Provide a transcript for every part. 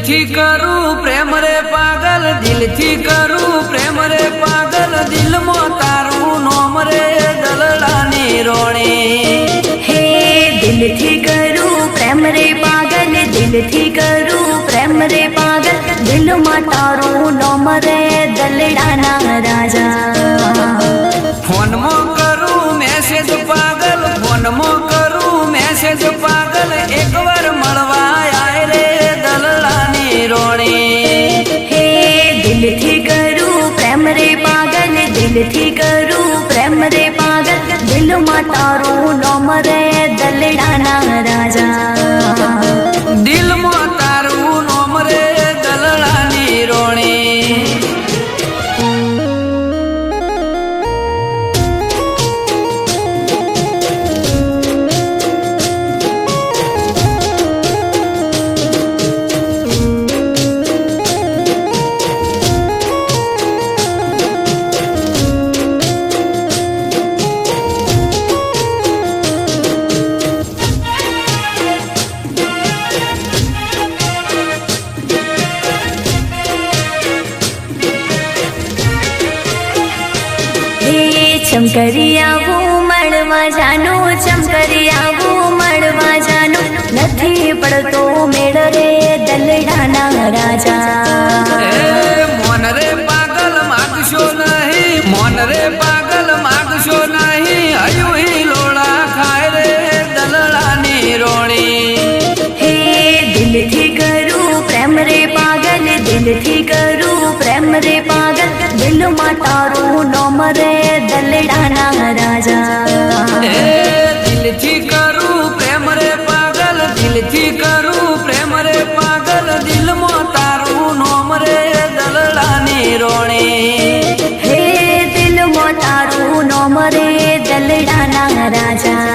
દિલથી કરું પ્રેમ રે પાગલ, દિલથી કરું પ્રેમ રે પાગલ, દિલમાં તારું નોમ રે દલડાની રોણી. હે દિલથી કરું પ્રેમ રે પાગલ, દિલથી કરું પ્રેમ રે પાગલ, દિલમાં તારું નોમ રે દલડાના રાજા. ફોનમાં કરું મેસેજ પાગલ, ફોનમાં કરું મેસેજ પાગલ, એકવાર મળવા આય રે દલડાની રોણી. હે દિલથી કરું પ્રેમ રે પાગલ, દિલથી કરું પ્રેમ રે પાગલ, દિલમાં તારું નોમ રે દલડાના રાજા. દિલમાં તારું નોમ રે દલડાની રોણી. ચમકરી આવું મળવા જાનું, ચમકરી આવું મળવા જાનું, નથી પડતો મેળ રે દલડાના રાજા. મોન રે પાગલ માગશો નહીં, મોન રે પાગલ માગશો નહીં, હયું હિલોડા ખાય રે દલડાની રોણી. હે દિલથી કરું પ્રેમ રે પાગલ, દિલથી કરું પ્રેમ રે પાગલ, દિલમાં તારું નોમ રે દલડાના રાજા. દિલથી કરું પ્રેમ રે પાગલ, દિલથી કરું પ્રેમ રે પાગલ, દિલમાં તારું નોમ રે દલડાની રોણી. હે દિલમાં તારું નોમ રે દલડાના રાજા.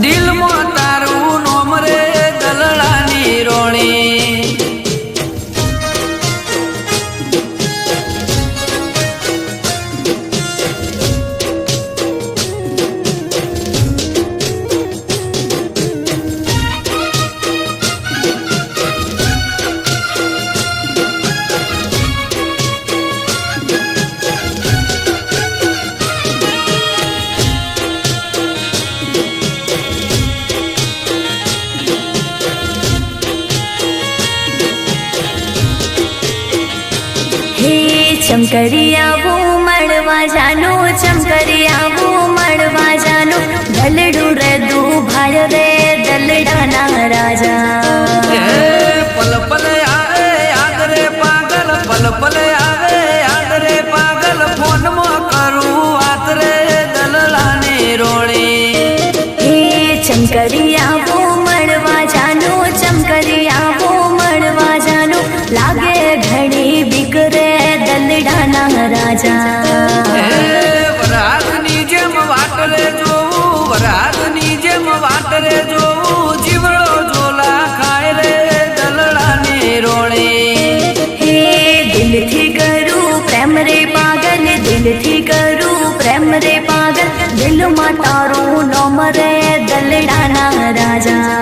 દિલમાં તારું નોમ રે દલડાની રોણી. ચમકરી આવું મળવા જાનું, ચમકરી આવું મળવા જાનું, દલડું રેદું ભાળ રે દલડાના રાજા. પલ પલ આવે યાદ રે પાગલ, પલ પલ આવે યાદ રે પાગલ, ફોનમાં કરું વાત રે દલડાની રોણી. હે ચમકરી આવું મળવા જાનું, ચમકરી આવું મળવા જાનું, લાગે ઘણી બીક રે દલડાના રાજા. વરાતની જેમ વાટરે જોવું, વરાતની જેમ વાટરે જોવું, જીવડો ઝોલા ખાય રે દલડાની રોણી. હે દિલથી કરું પ્રેમ રે પાગલ, દિલથી કરું પ્રેમ રે પાગલ, દિલમાં તારું નોમ રે દલડાના રાજા.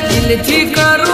દિલથી કરું